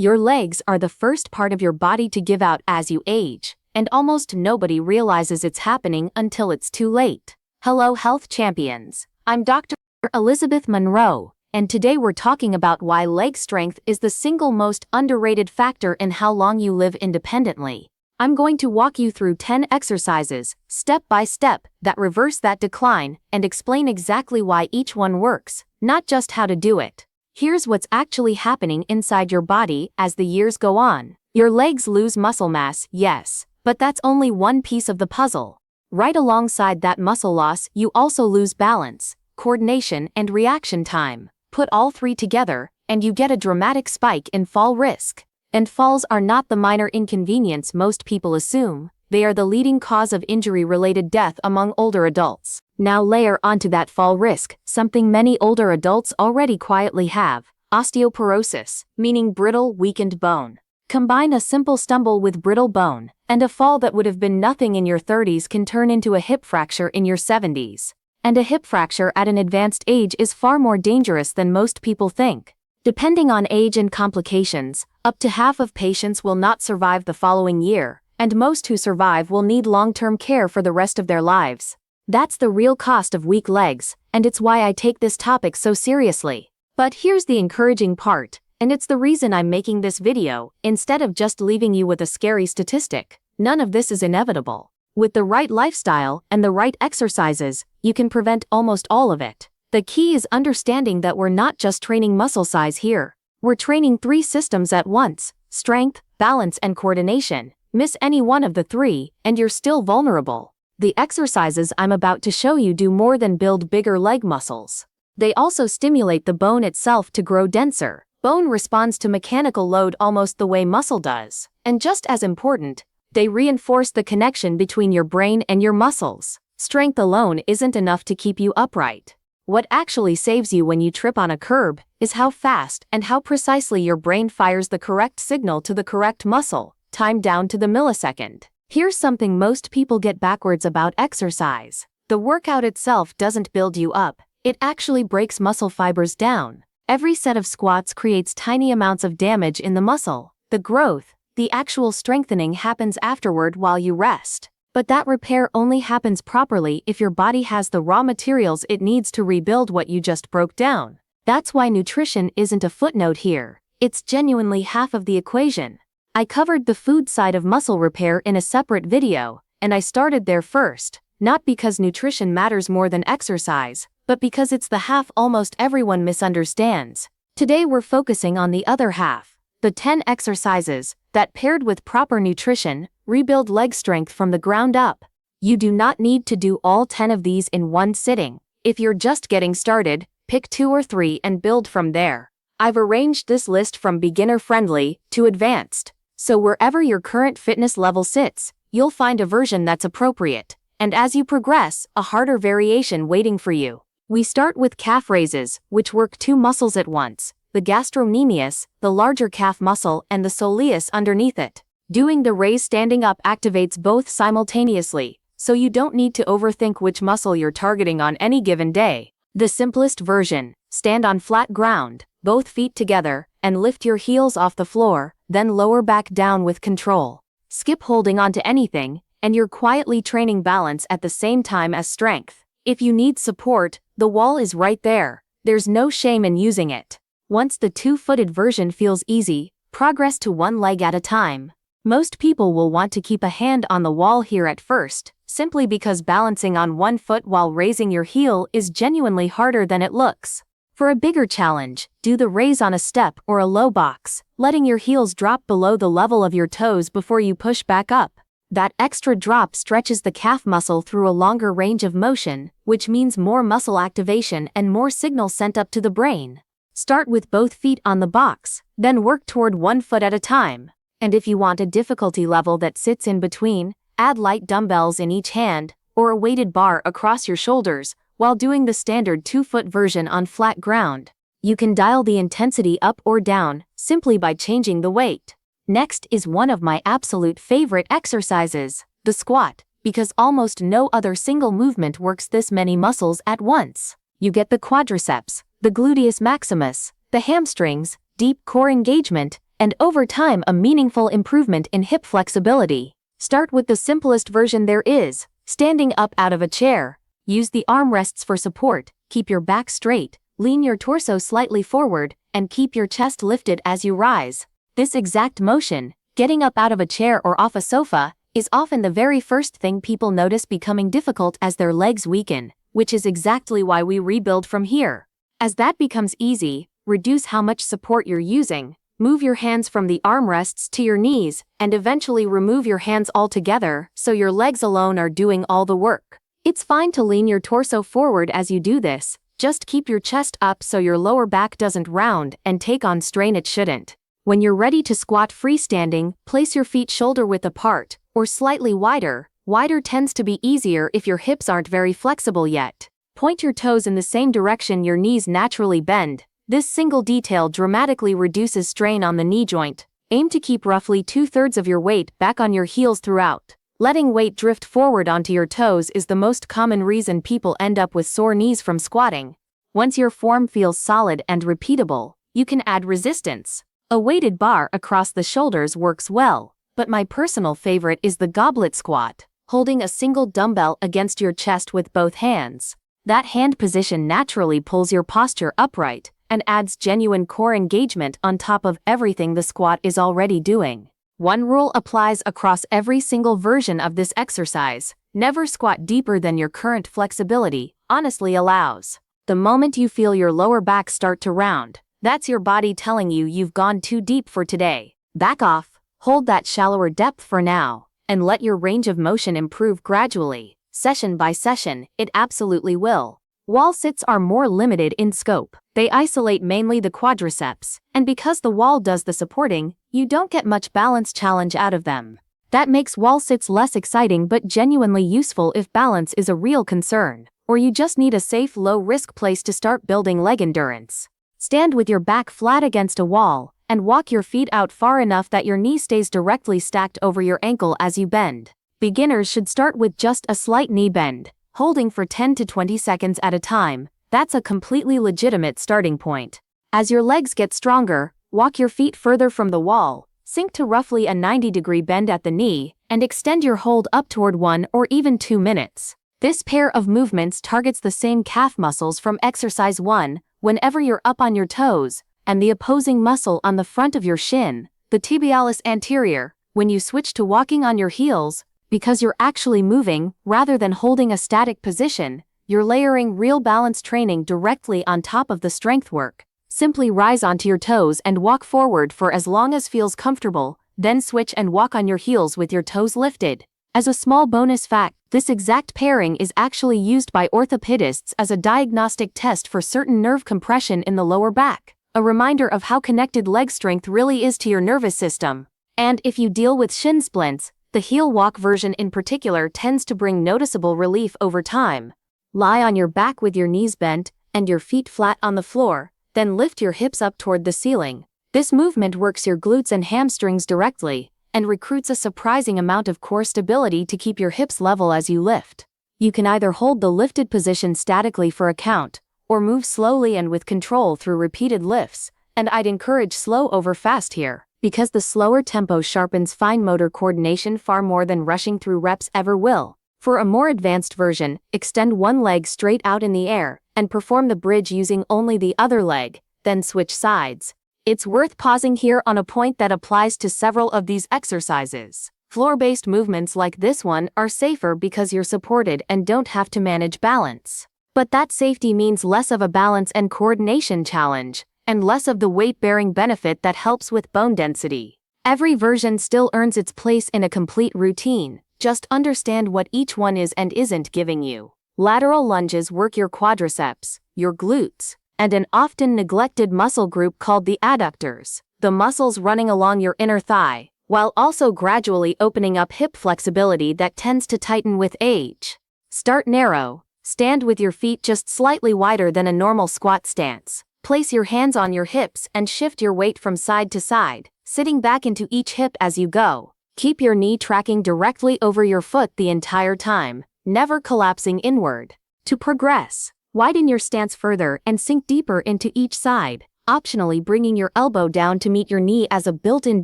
Your legs are the first part of your body to give out as you age, and almost nobody realizes it's happening until it's too late. Hello health champions, I'm Dr. Elizabeth Monroe, and today we're talking about why leg strength is the single most underrated factor in how long you live independently. I'm going to walk you through 10 exercises, step by step, that reverse that decline and explain exactly why each one works, not just how to do it. Here's what's actually happening inside your body as the years go on. Your legs lose muscle mass, yes, but that's only one piece of the puzzle. Right alongside that muscle loss, you also lose balance, coordination, and reaction time. Put all three together, and you get a dramatic spike in fall risk. And falls are not the minor inconvenience most people assume, they are the leading cause of injury-related death among older adults. Now layer onto that fall risk something many older adults already quietly have: osteoporosis, meaning brittle, weakened bone. Combine a simple stumble with brittle bone, and a fall that would have been nothing in your 30s can turn into a hip fracture in your 70s. And a hip fracture at an advanced age is far more dangerous than most people think. Depending on age and complications, up to half of patients will not survive the following year, and most who survive will need long-term care for the rest of their lives. That's the real cost of weak legs, and it's why I take this topic so seriously. But here's the encouraging part, and it's the reason I'm making this video, instead of just leaving you with a scary statistic. None of this is inevitable. With the right lifestyle and the right exercises, you can prevent almost all of it. The key is understanding that we're not just training muscle size here. We're training three systems at once: strength, balance, and coordination. Miss any one of the three, and you're still vulnerable. The exercises I'm about to show you do more than build bigger leg muscles. They also stimulate the bone itself to grow denser. Bone responds to mechanical load almost the way muscle does. And just as important, they reinforce the connection between your brain and your muscles. Strength alone isn't enough to keep you upright. What actually saves you when you trip on a curb is how fast and how precisely your brain fires the correct signal to the correct muscle, timed down to the millisecond. Here's something most people get backwards about exercise. The workout itself doesn't build you up, it actually breaks muscle fibers down. Every set of squats creates tiny amounts of damage in the muscle. The growth, the actual strengthening, happens afterward while you rest. But that repair only happens properly if your body has the raw materials it needs to rebuild what you just broke down. That's why nutrition isn't a footnote here. It's genuinely half of the equation. I covered the food side of muscle repair in a separate video, and I started there first, not because nutrition matters more than exercise, but because it's the half almost everyone misunderstands. Today we're focusing on the other half, the 10 exercises that, paired with proper nutrition, rebuild leg strength from the ground up. You do not need to do all 10 of these in one sitting. If you're just getting started, pick 2 or 3 and build from there. I've arranged this list from beginner-friendly to advanced, so wherever your current fitness level sits, you'll find a version that's appropriate, and as you progress, a harder variation waiting for you. We start with calf raises, which work 2 muscles at once: the gastrocnemius, the larger calf muscle, and the soleus underneath it. Doing the raise standing up activates both simultaneously, so you don't need to overthink which muscle you're targeting on any given day. The simplest version: stand on flat ground, both feet together, and lift your heels off the floor, then lower back down with control. Skip holding onto anything, and you're quietly training balance at the same time as strength. If you need support, the wall is right there. There's no shame in using it. Once the 2-footed version feels easy, progress to one leg at a time. Most people will want to keep a hand on the wall here at first, simply because balancing on one foot while raising your heel is genuinely harder than it looks. For a bigger challenge, do the raise on a step or a low box, letting your heels drop below the level of your toes before you push back up. That extra drop stretches the calf muscle through a longer range of motion, which means more muscle activation and more signals sent up to the brain. Start with both feet on the box, then work toward one foot at a time. And if you want a difficulty level that sits in between, add light dumbbells in each hand, or a weighted bar across your shoulders, while doing the standard 2-foot version on flat ground. You can dial the intensity up or down, simply by changing the weight. Next is one of my absolute favorite exercises, the squat, because almost no other single movement works this many muscles at once. You get the quadriceps, the gluteus maximus, the hamstrings, deep core engagement, and over time a meaningful improvement in hip flexibility. Start with the simplest version there is, standing up out of a chair. Use the armrests for support, keep your back straight, lean your torso slightly forward, and keep your chest lifted as you rise. This exact motion, getting up out of a chair or off a sofa, is often the very first thing people notice becoming difficult as their legs weaken, which is exactly why we rebuild from here. As that becomes easy, reduce how much support you're using, move your hands from the armrests to your knees, and eventually remove your hands altogether so your legs alone are doing all the work. It's fine to lean your torso forward as you do this, just keep your chest up so your lower back doesn't round and take on strain it shouldn't. When you're ready to squat freestanding, place your feet shoulder-width apart, or slightly wider. Wider tends to be easier if your hips aren't very flexible yet. Point your toes in the same direction your knees naturally bend. This single detail dramatically reduces strain on the knee joint. Aim to keep roughly 2/3 of your weight back on your heels throughout. Letting weight drift forward onto your toes is the most common reason people end up with sore knees from squatting. Once your form feels solid and repeatable, you can add resistance. A weighted bar across the shoulders works well, but my personal favorite is the goblet squat, holding a single dumbbell against your chest with both hands. That hand position naturally pulls your posture upright and adds genuine core engagement on top of everything the squat is already doing. One rule applies across every single version of this exercise: never squat deeper than your current flexibility honestly allows. The moment you feel your lower back start to round, that's your body telling you you've gone too deep for today. Back off, hold that shallower depth for now, and let your range of motion improve gradually. Session by session, it absolutely will. Wall sits are more limited in scope. They isolate mainly the quadriceps, and because the wall does the supporting, you don't get much balance challenge out of them. That makes wall sits less exciting but genuinely useful if balance is a real concern, or you just need a safe low-risk place to start building leg endurance. Stand with your back flat against a wall, and walk your feet out far enough that your knee stays directly stacked over your ankle as you bend. Beginners should start with just a slight knee bend, holding for 10 to 20 seconds at a time. That's a completely legitimate starting point. As your legs get stronger, walk your feet further from the wall, sink to roughly a 90-degree bend at the knee, and extend your hold up toward 1 or even 2 minutes. This pair of movements targets the same calf muscles from exercise 1, whenever you're up on your toes, and the opposing muscle on the front of your shin, the tibialis anterior, when you switch to walking on your heels. Because you're actually moving, rather than holding a static position, you're layering real balance training directly on top of the strength work. Simply rise onto your toes and walk forward for as long as feels comfortable, then switch and walk on your heels with your toes lifted. As a small bonus fact, this exact pairing is actually used by orthopedists as a diagnostic test for certain nerve compression in the lower back, a reminder of how connected leg strength really is to your nervous system. And if you deal with shin splints, the heel walk version in particular tends to bring noticeable relief over time. Lie on your back with your knees bent and your feet flat on the floor, then lift your hips up toward the ceiling. This movement works your glutes and hamstrings directly, and recruits a surprising amount of core stability to keep your hips level as you lift. You can either hold the lifted position statically for a count, or move slowly and with control through repeated lifts, and I'd encourage slow over fast here, because the slower tempo sharpens fine motor coordination far more than rushing through reps ever will. For a more advanced version, extend one leg straight out in the air, and perform the bridge using only the other leg, then switch sides. It's worth pausing here on a point that applies to several of these exercises. Floor-based movements like this one are safer because you're supported and don't have to manage balance. But that safety means less of a balance and coordination challenge, and less of the weight-bearing benefit that helps with bone density. Every version still earns its place in a complete routine, just understand what each one is and isn't giving you. Lateral lunges work your quadriceps, your glutes, and an often neglected muscle group called the adductors, the muscles running along your inner thigh, while also gradually opening up hip flexibility that tends to tighten with age. Start narrow, stand with your feet just slightly wider than a normal squat stance. Place your hands on your hips and shift your weight from side to side, sitting back into each hip as you go. Keep your knee tracking directly over your foot the entire time, never collapsing inward. To progress, widen your stance further and sink deeper into each side, optionally bringing your elbow down to meet your knee as a built-in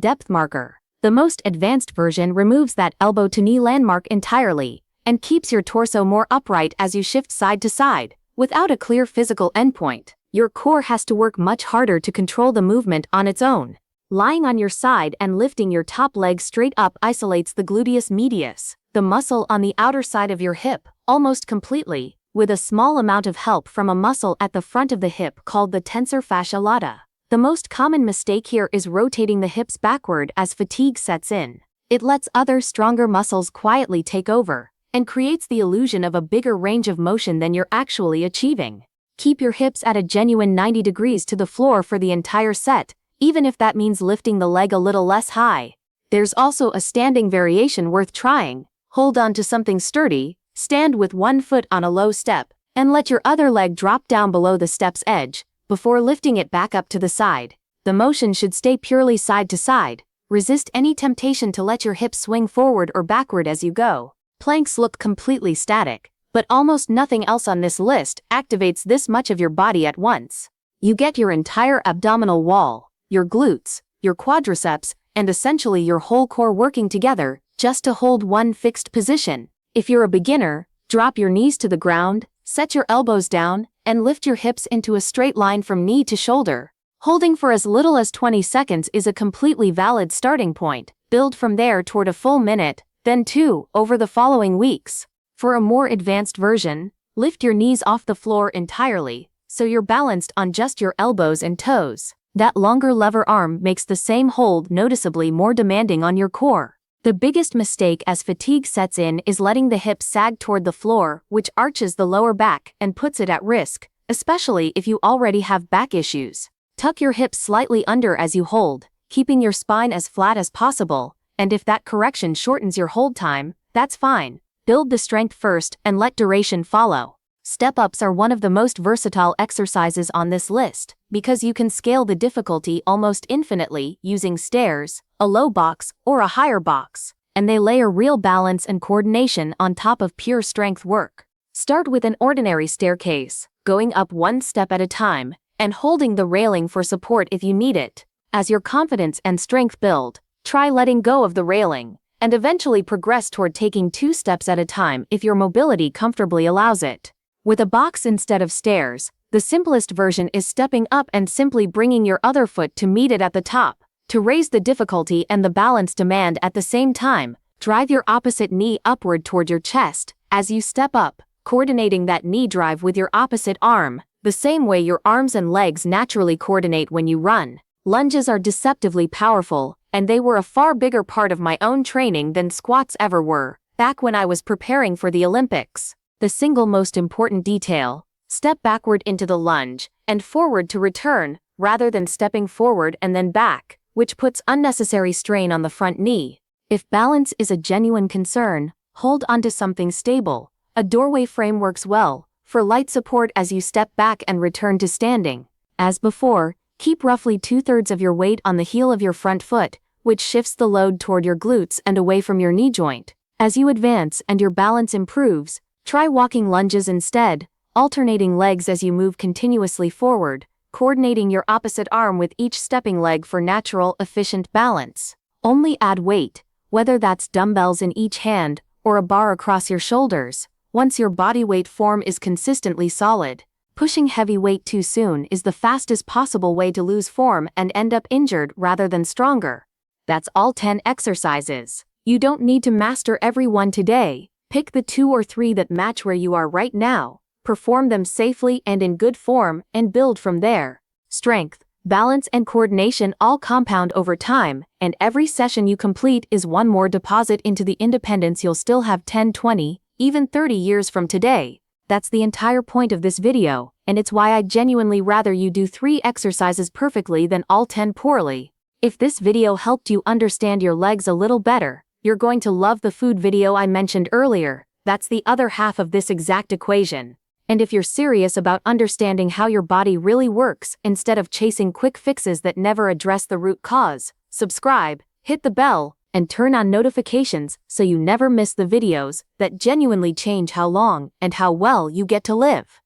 depth marker. The most advanced version removes that elbow-to-knee landmark entirely and keeps your torso more upright as you shift side to side. Without a clear physical endpoint, your core has to work much harder to control the movement on its own. Lying on your side and lifting your top leg straight up isolates the gluteus medius, the muscle on the outer side of your hip, almost completely, with a small amount of help from a muscle at the front of the hip called the tensor fascia lata. The most common mistake here is rotating the hips backward as fatigue sets in. It lets other stronger muscles quietly take over and creates the illusion of a bigger range of motion than you're actually achieving. Keep your hips at a genuine 90 degrees to the floor for the entire set, even if that means lifting the leg a little less high. There's also a standing variation worth trying. Hold on to something sturdy, stand with one foot on a low step, and let your other leg drop down below the step's edge, before lifting it back up to the side. The motion should stay purely side to side. Resist any temptation to let your hips swing forward or backward as you go. Planks look completely static, but almost nothing else on this list activates this much of your body at once. You get your entire abdominal wall, your glutes, your quadriceps, and essentially your whole core working together, just to hold one fixed position. If you're a beginner, drop your knees to the ground, set your elbows down, and lift your hips into a straight line from knee to shoulder. Holding for as little as 20 seconds is a completely valid starting point. Build from there toward a full minute, then 2, over the following weeks. For a more advanced version, lift your knees off the floor entirely, so you're balanced on just your elbows and toes. That longer lever arm makes the same hold noticeably more demanding on your core. The biggest mistake as fatigue sets in is letting the hips sag toward the floor, which arches the lower back and puts it at risk, especially if you already have back issues. Tuck your hips slightly under as you hold, keeping your spine as flat as possible, and if that correction shortens your hold time, that's fine. Build the strength first and let duration follow. Step-ups are one of the most versatile exercises on this list, because you can scale the difficulty almost infinitely using stairs, a low box, or a higher box, and they layer real balance and coordination on top of pure strength work. Start with an ordinary staircase, going up one step at a time, and holding the railing for support if you need it. As your confidence and strength build, try letting go of the railing, and eventually progress toward taking 2 steps at a time if your mobility comfortably allows it. With a box instead of stairs, the simplest version is stepping up and simply bringing your other foot to meet it at the top. To raise the difficulty and the balance demand at the same time, drive your opposite knee upward toward your chest as you step up, coordinating that knee drive with your opposite arm, the same way your arms and legs naturally coordinate when you run. Lunges are deceptively powerful, and they were a far bigger part of my own training than squats ever were, back when I was preparing for the Olympics. The single most important detail: step backward into the lunge, and forward to return, rather than stepping forward and then back, which puts unnecessary strain on the front knee. If balance is a genuine concern, hold onto something stable. A doorway frame works well, for light support as you step back and return to standing. As before, keep roughly 2/3 of your weight on the heel of your front foot, which shifts the load toward your glutes and away from your knee joint. As you advance and your balance improves, try walking lunges instead, alternating legs as you move continuously forward, coordinating your opposite arm with each stepping leg for natural, efficient balance. Only add weight, whether that's dumbbells in each hand or a bar across your shoulders, once your body weight form is consistently solid. Pushing heavy weight too soon is the fastest possible way to lose form and end up injured rather than stronger. That's all 10 exercises. You don't need to master every one today. Pick the 2 or 3 that match where you are right now, perform them safely and in good form, and build from there. Strength, balance, and coordination all compound over time, and every session you complete is one more deposit into the independence you'll still have 10, 20, even 30 years from today. That's the entire point of this video, and it's why I'd genuinely rather you do 3 exercises perfectly than all 10 poorly. If this video helped you understand your legs a little better, you're going to love the food video I mentioned earlier. That's the other half of this exact equation. And if you're serious about understanding how your body really works instead of chasing quick fixes that never address the root cause, subscribe, hit the bell, and turn on notifications so you never miss the videos that genuinely change how long and how well you get to live.